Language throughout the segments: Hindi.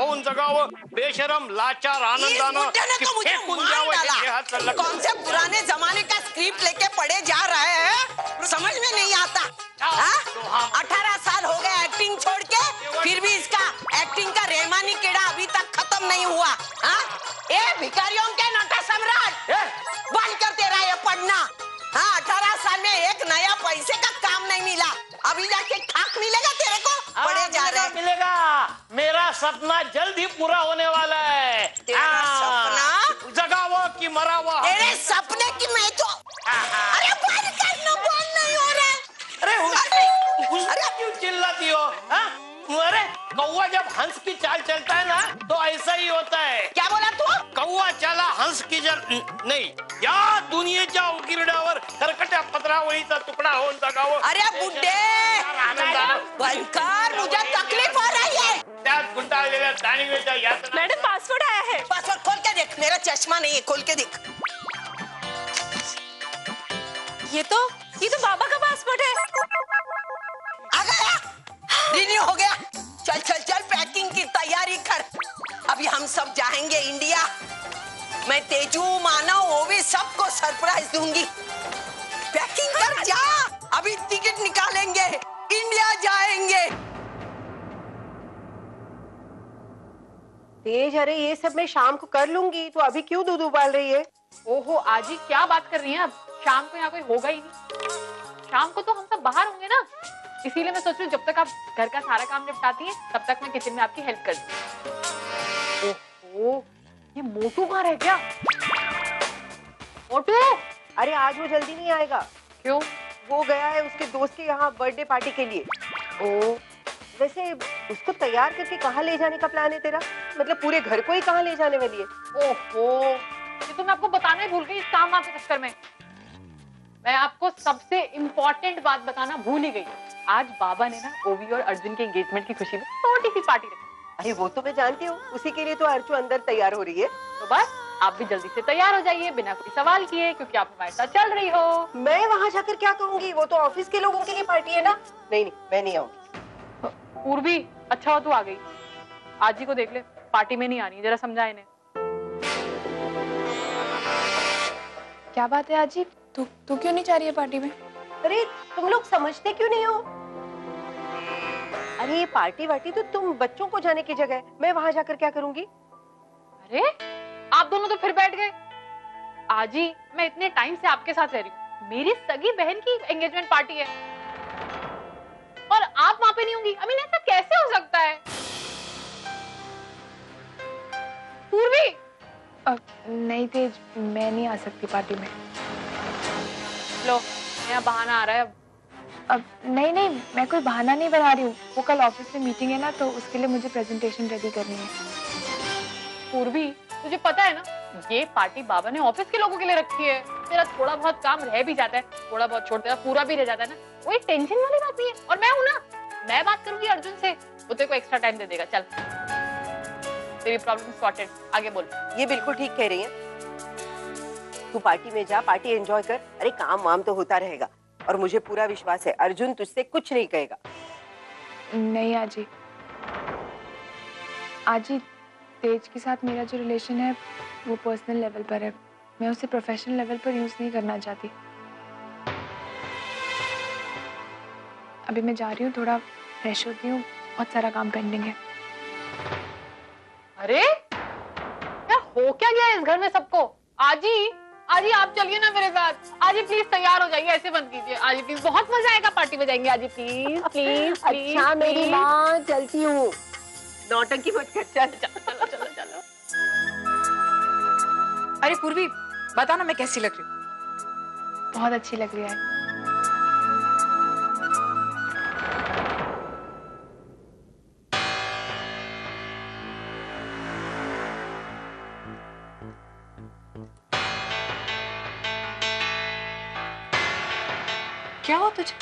होऊन जगावं, बेशरम लाचार आनंदानं कि फेकून द्यावं हे देहाचं लग्न। कौन से पुराने जमाने का स्क्रिप्ट लेके पढ़े जा रहे हैं, समझ में नहीं आता। 18 साल हो गए एक्टिंग छोड़ के, फिर भी इसका एक्टिंग का रहमानी कीड़ा अभी तक खत्म नहीं हुआ। ए भिखारियों के नटा सम्राट, बंद कर तेरा ये पढ़ना। 18 साल में एक नया पैसे का काम नहीं मिला, अभी जाके खाक मिलेगा तेरे को। पढ़े जा रहे मिलेगा। मेरा सपना जल्द ही पूरा होने वाला है। सपना जगावो कि मरावो। तेरे सपने की मैं तो अरे बंद करना, बंद नहीं हो रहा। अरे क्यों चिल्लाती हो? अरे कौवा जब हंस की चाल चलता है ना तो ऐसा ही होता है। क्या बोला तू? कौवा चला हंस की नहीं, या दुनियेच्या उकिरड्यावर खरकट्या पत्रावळीचा तुकडा होऊन जगावं। अरे बुड्ढे, बनकर मुझे तकलीफ हो रही है। त्यात गुंडाळलेल्या दाणीवेच्या यातना। मैडम पासवर्ड आया है। पासवर्ड खोल के देख, मेरा चश्मा नहीं है, खोल के देख। ये तो बाबा का पासपोर्ट है। आ गया, रिन्यू हो गया। चल चल चल, पैकिंग की तैयारी कर। अभी हम सब जाएंगे इंडिया। मैं तेजू, मानव, वो भी सबको सरप्राइज दूंगी। पैकिंग कर जा, अभी टिकट निकालेंगे, इंडिया जाएंगे। तेज, अरे ये सब मैं शाम को कर लूंगी, तो अभी क्यों दूध उबाल रही है? ओहो आजी, क्या बात कर रही हैं? अब शाम को यहाँ कोई होगा ही नहीं। शाम को तो हम सब बाहर होंगे ना, इसीलिए मैं सोच रही हूँ जब तक आप घर का सारा काम निपटाती हैं तब तक मैं किचन में आपकी हेल्प कर दूँ। ओहो, ये मोटू कहाँ रह गया? मोटू! अरे आज वो जल्दी नहीं आएगा। क्यों? वो गया है उसके दोस्त के यहाँ बर्थडे पार्टी के लिए। ओ, वैसे उसको तैयार करके कहाँ ले जाने का प्लान है तेरा? मतलब पूरे घर को ही कहाँ ले जाने वाली है? ओहो, ये तो मैं आपको बताना ही भूल गई इस काम वाम के चक्कर में। मैं आपको सबसे इम्पोर्टेंट बात बताना भूल ही गई। आज बाबा ने ना ओवी और अर्जुन के एंगेजमेंट की खुशी में छोटी सी पार्टी रखी। अरे वो तो मैं जानती हूँ, उसी के लिए तो अर्चू अंदर तैयार हो रही है। तो बस आप भी जल्दी से तैयार हो जाइए बिना कोई सवाल किए, क्योंकि आप हमारे साथ चल रही हो। मैं वहाँ जाकर क्या कहूँगी? वो तो ऑफिस के लोगों के लिए पार्टी है ना। नहीं नहीं, मैं नहीं आऊंगी। पूर्वी, अच्छा हो तू आ गई। आज ही को देख ले, पार्टी में नहीं आनी, जरा समझा इन्हें। क्या बात है आजी, तू क्यों नहीं जा रही है पार्टी में? अरे तुम लोग समझते क्यों नहीं हो? अरे ये पार्टी वार्टी तो तुम बच्चों को जाने की जगह है, मैं वहां जाकर क्या करूंगी? अरे आप दोनों तो फिर बैठ गए। आजी, मैं इतने टाइम से आपके साथ रह रही हूँ, मेरी सगी बहन की एंगेजमेंट पार्टी है और आप वहां पे नहीं होंगी। I mean, ऐसा कैसे हो सकता है? पूर्वी! नहीं तेज, मैं नहीं आ सकती पार्टी में। लो, यहाँ बहाना आ रहा है अब नहीं, मैं कोई बहाना नहीं बना रही हूँ। वो कल ऑफिस में मीटिंग है ना, तो उसके लिए मुझे प्रेजेंटेशन रेडी करनी है। पूर्वी, तुझे पता है ना, ये पार्टी बाबा ने ऑफिस के लोगों के लिए रखी है। तेरा थोड़ा बहुत काम रह भी जाता है, थोड़ा बहुत छोड़ देता, पूरा भी रह जाता है ना, वो एक टेंशन वाली बात नहीं है। और मैं हूं ना, मैं बात करूंगी अर्जुन से, वो तेरे को एक्स्ट्रा टाइम दे देगा। चल, तेरी प्रॉब्लम सॉर्टेड, आगे बोल। ये बिल्कुल ठीक कह रही है, तू पार्टी में जा, पार्टी एंजॉय कर। अरे काम वाम तो होता रहेगा, और मुझे पूरा विश्वास है अर्जुन तुझसे कुछ नहीं कहेगा। नहीं आजी, तेज के साथ मेरा जो रिलेशन है वो पर्सनल लेवल पर है, मैं उसे प्रोफेशनल लेवल पर यूज नहीं करना चाहती। अभी मैं जा रही हूँ, थोड़ा फ्रेश होती हूँ, बहुत सारा काम पेंडिंग है। अरे क्या हो क्या गया इस घर में सबको? आजी आप चलिए ना मेरे साथ। आजी प्लीज तैयार हो जाइए, ऐसे बंद कीजिए। आजी प्लीज, बहुत मजा आएगा पार्टी में जाएंगे। आजी प्लीज प्लीज प्लीज। अच्छा मेरी माँ, चलती हूँ, नौटंकी मत कर। चलो। अरे पूर्वी, बता ना मैं कैसी लग रही हूँ? बहुत अच्छी लग रही है। क्या हुआ तुझे?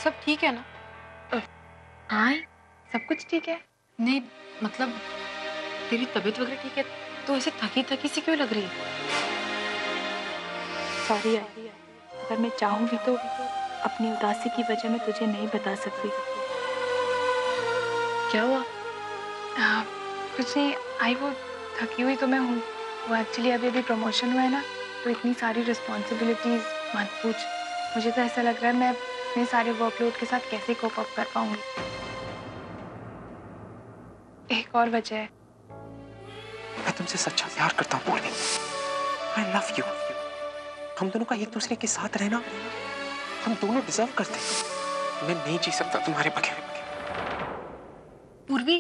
सब ठीक है ना? हाँ, सब कुछ ठीक है। नहीं मतलब तेरी तबीयत वगैरह ठीक है? तो ऐसे थकी थकी सी क्यों लग रही है? सॉरी, अगर मैं चाहूँ भी तो अपनी उदासी की वजह मैं तुझे नहीं बता सकती। क्या हुआ? कुछ नहीं आई, वो थकी हुई तो मैं हूँ। वो एक्चुअली अभी अभी प्रमोशन हुआ है ना, तो इतनी सारी रिस्पॉन्सिबिलिटीज मत पूछ। मुझे तो ऐसा लग रहा है मैं अपने सारे वर्कलोड के साथ कैसे कोप अप कर पाऊंगी। एक और वजह है, मैं तुमसे सच्चा प्यार करता हूँ पूर्वी। I love you। हम दोनों का एक दूसरे के साथ रहना हम दोनों डिजर्व करते हैं। मैं नहीं जी सकता तुम्हारे बगैर। पूर्वी,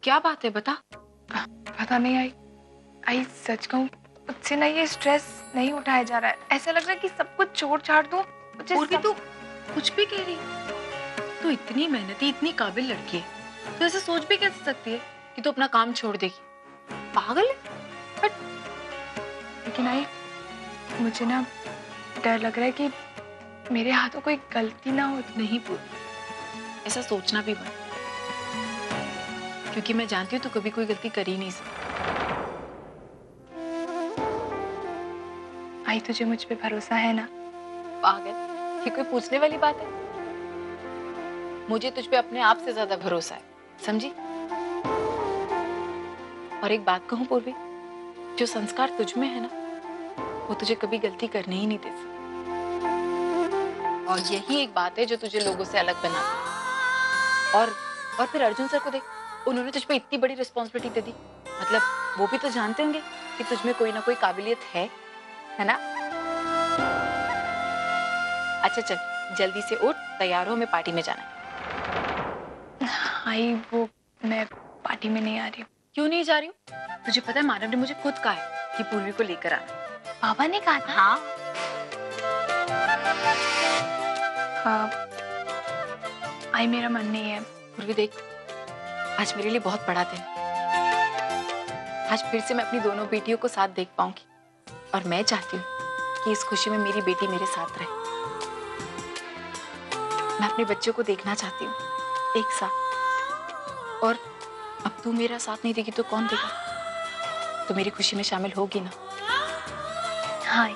क्या बात है, बता। पता नहीं आई सच कहूँ मुझसे ना ये स्ट्रेस नहीं उठाया जा रहा है। ऐसा लग रहा है कि सब कुछ छोड़ छाड़ दूँ। पूर्वी तू कुछ भी कह रही है? तू इतनी मेहनती, इतनी काबिल लड़की है, तो ऐसे सोच भी कैसे सकती है कि तू अपना काम छोड़ देगी? पागल है। लेकिन आई मुझे ना डर लग रहा है कि मेरे हाथों कोई गलती ना हो। नहीं पूर्वी, ऐसा सोचना भी मत, क्योंकि मैं जानती हूँ तू कभी कोई गलती कर ही नहीं सकती। आई तुझे मुझ पे भरोसा है ना? पागल, ये कोई पूछने वाली बात है? मुझे तुझ पे अपने आप से ज्यादा भरोसा है, समझी? और एक बात कहूं पूर्वी, जो संस्कार तुझ में है ना, वो तुझे कभी गलती करने ही नहीं दे सकते। और यही एक बात है जो तुझे लोगों से अलग बनाती है। और फिर अर्जुन सर को देख, उन्होंने तुझ पे इतनी बड़ी रिस्पॉन्सिबिलिटी दे दी। मतलब वो भी तो जानते होंगे कि तुझ में कोई ना कोई काबिलियत है ना? अच्छा चल, जल्दी से उठ, तैयार हो, हमें पार्टी में जाना है। आई वो मैं पार्टी में नहीं आ रही हूँ। क्यों नहीं जा रही हूँ? तुझे पता है मानव ने मुझे खुद कहा है कि पूर्वी को लेकर आना। पापा ने कहा था? हाँ। हाँ आई मेरा मन नहीं है। पूर्वी देख, आज मेरे लिए बहुत बड़ा दिन। आज फिर से मैं अपनी दोनों बेटियों को साथ देख पाऊंगी, और मैं चाहती हूँ कि इस खुशी में मेरी बेटी मेरे साथ रहे। मैं अपने बच्चों को देखना चाहती हूँ एक साथ, और अब तू मेरा साथ नहीं देगी तो कौन देगा? तो मेरी खुशी में शामिल होगी ना? हाँ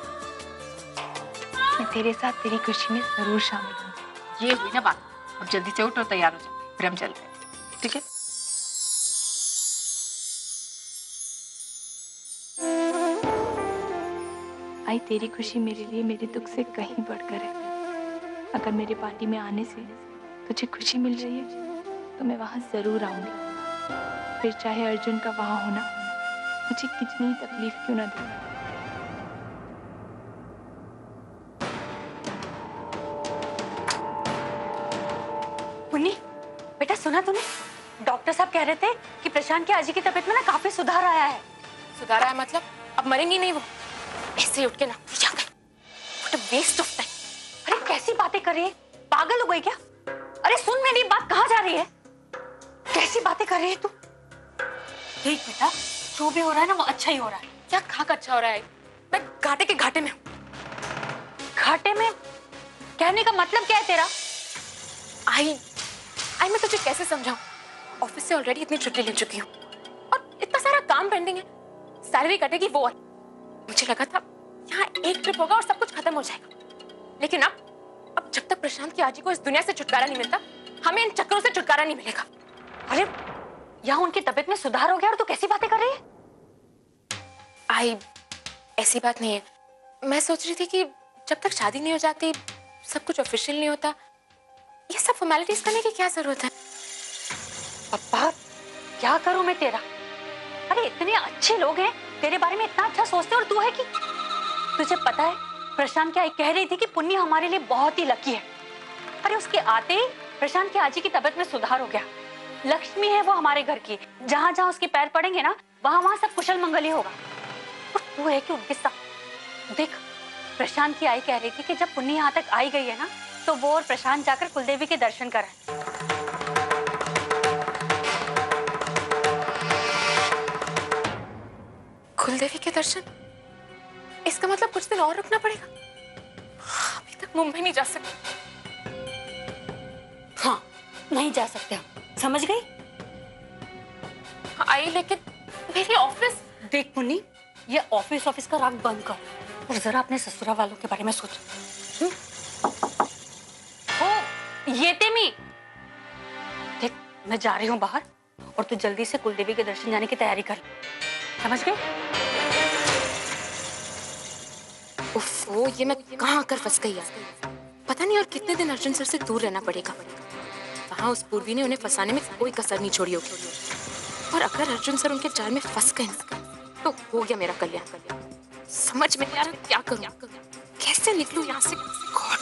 मैं तेरे साथ तेरी खुशी में जरूर शामिल हूँ। ये हुई ना बात। अब जल्दी से उठ और तैयार हो जा, फिर हम चलते हैं, ठीक है? आई तेरी खुशी मेरे लिए मेरे दुख से कहीं बढ़कर है। अगर मेरे पार्टी में आने से तुझे खुशी मिल रही है तो मैं वहां जरूर आऊंगी, फिर चाहे अर्जुन का वहां होना मुझे कितनी तकलीफ क्यों ना दे। पुन्नी, बेटा सुना तूने? डॉक्टर साहब कह रहे थे कि प्रशांत की आजी की तबीयत में ना काफी सुधार आया है। सुधार आया मतलब अब मरेंगी नहीं वो? ऐसे ही उठ के ना जा गई। What a waste of time. अरे कैसी बातें कर रही है? पागल हो गई क्या? अरे सुन, मेरी बात कहाँ जा रही है? कैसी बातें कर रही है तू? देख बेटा, जो भी हो रहा है ना वो अच्छा ही हो रहा है। क्या खा कर अच्छा हो रहा है? मैं घाटे के घाटे में हूँ। घाटे में? कहने का मतलब क्या है तेरा? आई मैं तुझे कैसे समझाऊं? ऑफिस से ऑलरेडी इतनी छुट्टी ले चुकी हूँ और इतना सारा काम पेंडिंग है। सैलरी कटेगी वो, मुझे लगा था यहाँ एक ट्रिप होगा और सब कुछ खत्म हो जाएगा, लेकिन अब जब तक प्रशांत की आजी को इस दुनिया से छुटकारा नहीं मिलता, हमें इन चक्करों से छुटकारा नहीं मिलेगा। अरे यहाँ उनकी तबीयत में सुधार हो गया और तू कैसी बातें कर रही है? आई ऐसी बात नहीं है। मैं सोच रही थी कि जब तक शादी नहीं हो जाती, सब कुछ ऑफिशियल नहीं होता, ये सब फॉर्मेलिटीज करने की क्या जरूरत है? पप्पा, क्या करूं मैं तेरा? अरे इतने अच्छे लोग हैं, तेरे बारे में इतना अच्छा सोचते, और तू है कि तुझे पता है प्रशांत की आई कह रही थी कि पुन्नी हमारे लिए बहुत ही लकी है। अरे उसके आते ही प्रशांत की आजी की तबीयत में सुधार हो गया। लक्ष्मी है वो हमारे घर की, जहां जहां उसके पैर पड़ेंगे ना वहां वहां सब कुशल मंगल ही होगा। और तू है कि उनके साथ देख, प्रशांत की आई कह रही थी कि जब पुन्नी यहाँ तक आई गई है ना, तो वो और प्रशांत जाकर कुलदेवी के दर्शन कराएं। कुलदेवी के दर्शन? इसका मतलब कुछ दिन और रुकना पड़ेगा। अभी तक मुंबई नहीं जा सकते। हाँ, नहीं जा सकते हम, समझ गई? आई लेकिन मेरी ऑफिस। देख पुन्नी, ये ऑफिस का राग बंद कर और जरा अपने ससुरा वालों के बारे में सोच। ओ, ये तेमी, देख मैं जा रही हूँ बाहर, और तू जल्दी से कुलदेवी के दर्शन जाने की तैयारी कर, समझ गई? उफ, वो ये मैं कहाँ आकर फंस गई यार। पता नहीं और कितने दिन अर्जुन सर से दूर रहना पड़ेगा। वहाँ उस पूर्वी ने उन्हें फंसाने में कोई कसर नहीं छोड़ी होगी, और अगर अर्जुन सर उनके जाल में फंस गए तो हो गया मेरा कल्याण। समझ में नहीं आ रहा क्या करूँ, कैसे निकलूं यहाँ से। गॉड।